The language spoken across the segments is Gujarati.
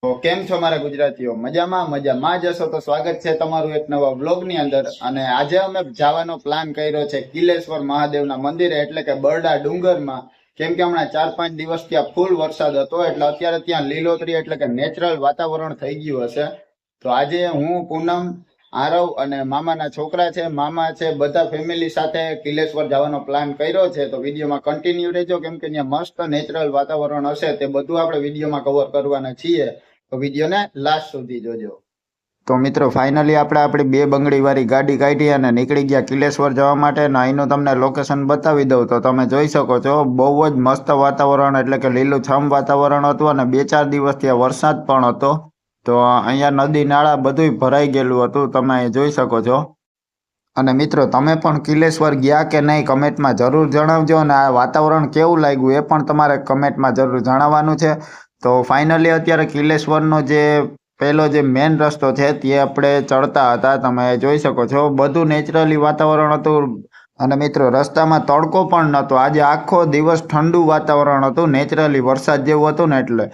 તો કેમ છો મારા ગુજરાતીઓ? મજામાં જશો તો સ્વાગત છે તમારું એક નવા વ્લોગની અંદર. અને આજે અમે જવાનો પ્લાન કર્યો છે કિલેશ્વર મહાદેવના મંદિરે, એટલે કે બરડા ડુંગરમાં. કેમ કે હમણાં 4-5 દિવસ ત્યાં ફૂલ વરસાદ હતો, એટલે અત્યારે ત્યાં લીલોતરી એટલે કે નેચરલ વાતાવરણ થઈ ગયું હશે. તો આજે હું, પૂનમ, આરવ અને મામાના છોકરા છે, મામા છે, બધા ફેમિલી સાથે કિલેશ્વર જવાનો પ્લાન કર્યો છે. તો વિડીયોમાં કન્ટિન્યુ રહેજો, કેમ કે ત્યાં મસ્ત નેચરલ વાતાવરણ હશે. તે બધું આપણે વિડીયોમાં કવર કરવાના છીએ, તો વિડીયોને લાસ્ટ સુધી જોજો. તો મિત્રો, ફાઇનલી આપણે આપણી 2 બંગડી વાળી ગાડી કાઢી અને નીકળી ગયા કિલેશ્વર જવા માટે. અને અહીંનું તમને લોકેશન બતાવી દઉં તો તમે જોઈ શકો છો, બહુ જ મસ્ત વાતાવરણ એટલે કે લીલુંછમ વાતાવરણ હતું. અને 2-4 દિવસ ત્યાં વરસાદ પણ હતો. તો અહીંયા નદી નાળા બધું ભરાઈ ગયેલું હતું, તમે અહીં જોઈ શકો છો. અને મિત્રો, તમે પણ કિલેશ્વર ગયા કે નહીં કમેન્ટમાં જરૂર જણાવજો. અને આ વાતાવરણ કેવું લાગ્યું એ પણ તમારે કમેન્ટમાં જરૂર જણાવવાનું છે. તો ફાઇનલી અત્યારે કિલેશ્વરનો જે પહેલો જે મેઇન રસ્તો છે તે આપણે ચડતા હતા, તમે જોઈ શકો છો. બધું નેચરલી વાતાવરણ હતું. અને મિત્રો, રસ્તામાં તડકો પણ નહોતો. આજે આખો દિવસ ઠંડુ વાતાવરણ હતું, નેચરલી વરસાદ જેવું હતું ને એટલે.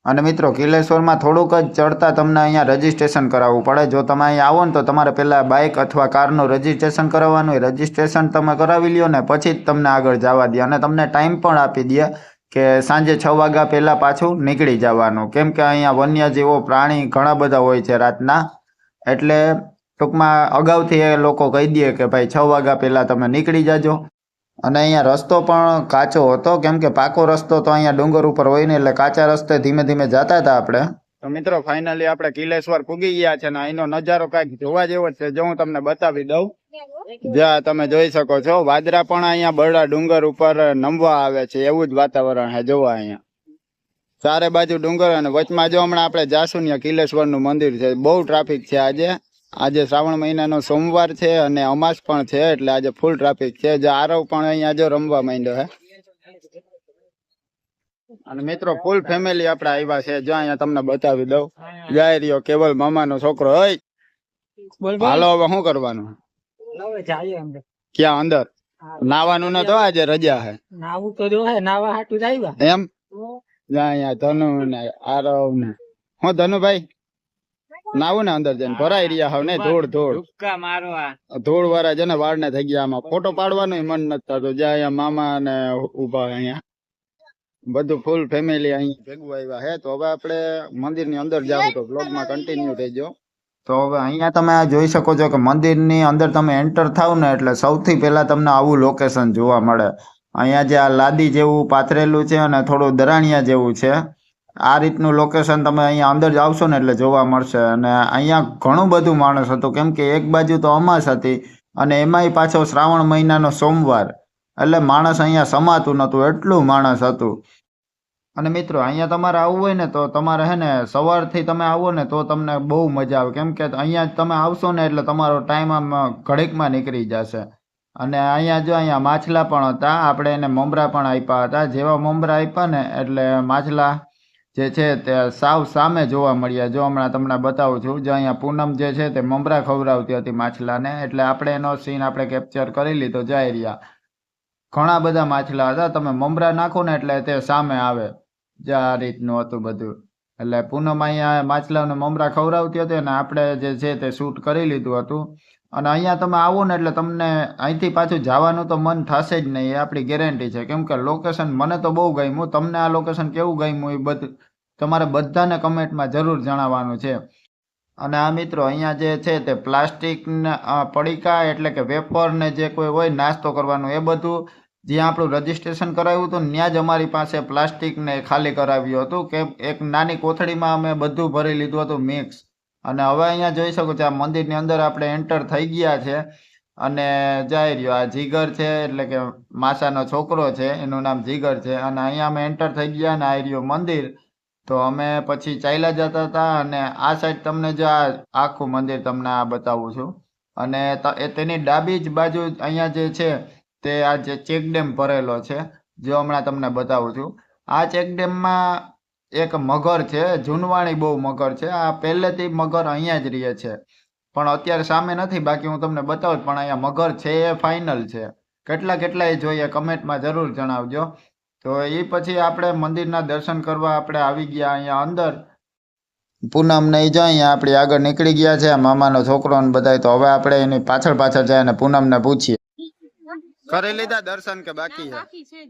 અને મિત્રો, કિલેશ્વરમાં થોડુંક જ ચડતા તમને અહીંયા રજીસ્ટ્રેશન કરાવવું પડે. જો તમે અહીંયા આવો ને તો તમારે પહેલાં બાઇક અથવા કારનું રજીસ્ટ્રેશન કરાવવાનું હોય. રજીસ્ટ્રેશન તમે કરાવી લ્યો ને પછી જ તમને આગળ જવા દે. અને તમને ટાઈમ પણ આપી દે કે સાંજે 6 વાગ્યા પહેલાં પાછું નીકળી જવાનું. કેમ કે અહીંયા વન્યજીવો, પ્રાણી ઘણા બધા હોય છે રાતના. એટલે ટૂંકમાં અગાઉથી એ લોકો કહી દે કે ભાઈ 6 વાગ્યા પહેલાં તમે નીકળી જાજો. અને અહીંયા રસ્તો પણ કાચો હતો, કેમ કે પાકો રસ્તો તો અહીંયા ડુંગર ઉપર હોય ને, એટલે કાચા રસ્તે ધીમે ધીમે જતા હતા આપણે. તો મિત્રો, ફાઇનલી આપણે કિલેશ્વર પૂગી ગયા છે. ને અહીંનો નજારો કાંઈક જોવા જેવો જ છે. જો હું તમને બતાવી દઉં, જ્યાં તમે જોઈ શકો છો, વાદરા પણ અહીંયા બરડા ડુંગર ઉપર નમવા આવે છે, એવું જ વાતાવરણ છે. જોવા અહીંયા ચારે બાજુ ડુંગર, અને વચમાં જો હમણાં આપણે જાશું ત્યાં કિલેશ્વરનું મંદિર છે. બહુ ટ્રાફિક છે આજે શ્રાવણ મહિનાનો સોમવાર છે અને અમાસ પણ છે, એટલે આજે ફૂલ ટ્રાફિક છે. જે આરવ પણ અહીંયા જો રમવા માંડ્યો છે. અને મિત્રો, ફૂલ ફેમિલી આપણે આવ્યા છે. જો અહીંયા તમને બતાવી દઉં, જાય રહ્યો કેવલ મામાનો છોકરો. હોય હાલો, હવે શું કરવાનું? ક્યાં અંદર નાવાનું ન તો આજે રજા છે. નાવું તો જો હે, નાવા હાટું આવ્યા એમ. અહીંયા ધનુ ને આરવ ને હું ધનુભાઈ નાવું ને અંદર જઈને ભરાઈ રહ્યા હાવ ને ધૂળ વાળા છે ને, વાળ ને થઈ ગયા. આમાં ફોટો પાડવાનું મન નથી થતું. જ્યાં અહીંયા મામા ને ઉભા, અહીંયા બધું ફૂલ ફેમિલી અહીં ભેગું આવ્યા છે. તો હવે આપણે મંદિર ની અંદર જાવ, તો બ્લોગ માં કન્ટિન્યુ થઈજો. તો હવે અહીંયા તમે જોઈ શકો છો કે મંદિરની અંદર તમે એન્ટર થાવ ને એટલે સૌથી પહેલા તમને આવું લોકેશન જોવા મળે. અહીંયા જે આ લાદી જેવું પાથરેલું છે અને થોડું દરાણિયા જેવું છે, આ રીતનું લોકેશન તમે અહીંયા અંદર આવશો ને એટલે જોવા મળશે. અને અહીંયા ઘણું બધું માણસ હતું, કેમ કે એક બાજુ તો અમાસ હતી અને એમાંય પાછો શ્રાવણ મહિનાનો સોમવાર, એટલે માણસ અહીંયા સમાતું નહોતું, એટલું માણસ હતું. અને મિત્રો, અહીંયા તમારે આવવું હોય ને તો તમારે હે ને સવારથી તમે આવો ને તો તમને બહુ મજા આવે. કેમ કે અહીંયા તમે આવશો ને એટલે તમારો ટાઈમ આમ ઘડીકમાં નીકળી જશે. અને અહીંયા માછલા પણ હતા, આપણે એને મમરા પણ આપ્યા હતા. જેવા મમરા આપ્યા ને એટલે માછલા જે છે તે સાવ સામે જોવા મળ્યા. જો હમણાં તમને બતાવું છું, જો અહીંયા પૂનમ જે છે તે મમરા ખવડાવતી હતી માછલાને, એટલે આપણે એનો સીન આપણે કેપ્ચર કરી લીધો. જાય રહ્યા ઘણા બધા માછલા હતા, તમે મમરા નાખો ને એટલે તે સામે આવે. જે આ રીતનું હતું બધું. એટલે પૂનમ અહીંયા માછલાને મમરા ખવડાવતી હતી અને આપણે જે છે તે શૂટ કરી લીધું હતું. અને અહીંયા તમે આવો ને એટલે તમને અહીંથી પાછું જવાનું તો મન થશે જ નહીં, એ આપણી ગેરંટી છે. કેમ કે લોકેશન મને તો બહુ ગમ્યું. તમને આ લોકેશન કેવું ગમ્યું એ બધું તમારે બધાને કમેન્ટમાં જરૂર જણાવવાનું છે. અને આ મિત્રો, અહીંયા જે છે તે પ્લાસ્ટિકના પડીકા એટલે કે વેફર ને જે કોઈ હોય નાસ્તો કરવાનું, એ બધું જ્યાં આપણું રજીસ્ટ્રેશન કરાવ્યું હતું ત્યાં જ અમારી પાસે પ્લાસ્ટિકને ખાલી કરાવ્યું હતું, કે એક નાની કોથળીમાં અમે બધું ભરી લીધું હતું મિક્સ. અને હવે અહીંયા જોઈ શકો છો, આ મંદિરની અંદર આપણે એન્ટર થઈ ગયા છે. અને જઈ રહ્યો આ જીગર છે, એટલે કે માસાનો છોકરો છે, એનું નામ જીગર છે. અને અહીંયા અમે એન્ટર થઈ ગયા અને આ રહ્યું મંદિર. તો અમે પછી ચાલ્યા જતા હતા. અને આ સાઈડ તમને જો આ આખું મંદિર તમને આ બતાવું છું. અને તેની ડાબી જ બાજુ અહીંયા જે છે તે આ જે ચેકડેમ ભરેલો છે, જો હમણાં તમને બતાવું છું. આ ચેકડેમમાં એક મગર છે, જૂનવાણી બહુ મગર છે. આ પહેલેથી મગર અહીંયા જ રહે છે, પણ અત્યારે સામે નથી. બાકી હું તમને બતાવું, પણ અહીંયા મગર છે એ ફાઇનલ છે. કેટલા જોઈએ કમેન્ટમાં જરૂર જણાવજો. તો એ પછી આપણે મંદિરના દર્શન કરવા આપણે આવી ગયા અહીંયા અંદર. પૂનમ ને ઈ જો અહીંયા આપણી આગળ નીકળી ગયા છે મામાનો છોકરો ને બધા. તો હવે આપણે એની પાછળ પાછળ જાય અને પૂનમ ને પૂછીએ કરી લીધા દર્શન કે બાકી છે.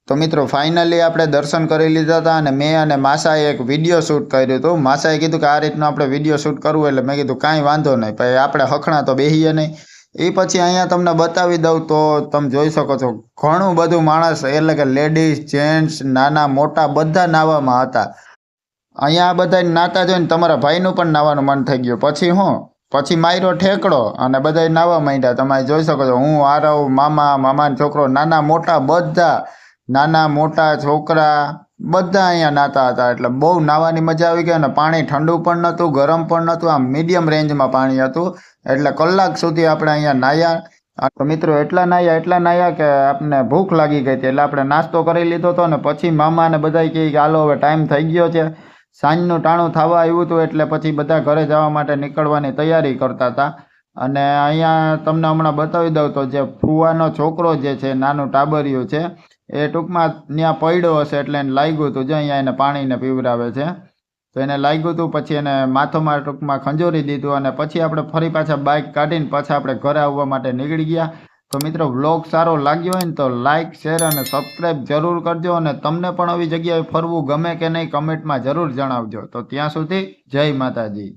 તો મિત્રો ફાઇનલી આપણે દર્શન કરી લીધા હતા અને મેં અને માસાએ એક વિડીયો શૂટ કર્યું હતું. માસાએ કીધું કે આ રીતનું આપણે વિડીયો શૂટ કરવું, એટલે મેં કીધું કાંઈ વાંધો નહીં, પછી આપણે હખણા તો બેહીએ નહીં. એ પછી અહીંયા તમને બતાવી દઉં તો તમે જોઈ શકો છો ઘણું બધું માણસ, એટલે કે લેડીઝ જેન્ટ્સ નાના મોટા બધા નાવામાં હતા. અહીંયા આ બધા નાતા જોઈને તમારા ભાઈનું પણ નાવાનું મન થઈ ગયું. પછી માર્યો ઠેકડો અને બધા નાવા માંડ્યા. તમે જોઈ શકો છો હું, આરવ, મામાનો છોકરો, નાના મોટા બધા, નાના મોટા છોકરા બધા અહીંયા નાતા હતા. એટલે બહુ નાવાની મજા આવી ગઈ. અને પાણી ઠંડુ પણ નહોતું, ગરમ પણ નહોતું, આમ મીડિયમ રેન્જમાં પાણી હતું. એટલે કલાક સુધી આપણે અહીંયા નાહ્યા. તો મિત્રો એટલા નાહ્યા કે આપણને ભૂખ લાગી ગઈ હતી. એટલે આપણે નાસ્તો કરી લીધો હતો ને પછી મામા ને બધા કહે કે હાલો હવે ટાઈમ થઈ ગયો છે, સાંજનું ટાણું થવા આવ્યું હતું. એટલે પછી બધા ઘરે જવા માટે નીકળવાની તૈયારી કરતા હતા. અને અહીંયા તમને હમણાં બતાવી દઉં તો જે ફુવાનો છોકરો જે છે, નાનું ટાબરિયું છે, એ ટૂંકમાં ત્યાં પડ્યો હશે એટલે એને લાગ્યું હતું. જો અહીંયા એને પાણીને પીવડાવે છે, તો એને લાગ્યું હતું. પછી એને માથોમાં ટૂંકમાં ખંજોરી દીધું અને પછી આપણે ફરી પાછા બાઇક કાઢીને પાછા આપણે ઘરે આવવા માટે નીકળી ગયા. તો મિત્રો વ્લોગ સારો લાગ્યો હોય ને તો લાઇક, શેર અને સબસ્ક્રાઈબ જરૂર કરજો. અને તમને પણ આવી જગ્યાએ ફરવું ગમે કે નહીં કમેન્ટમાં જરૂર જણાવજો. તો ત્યાં સુધી જય માતાજી.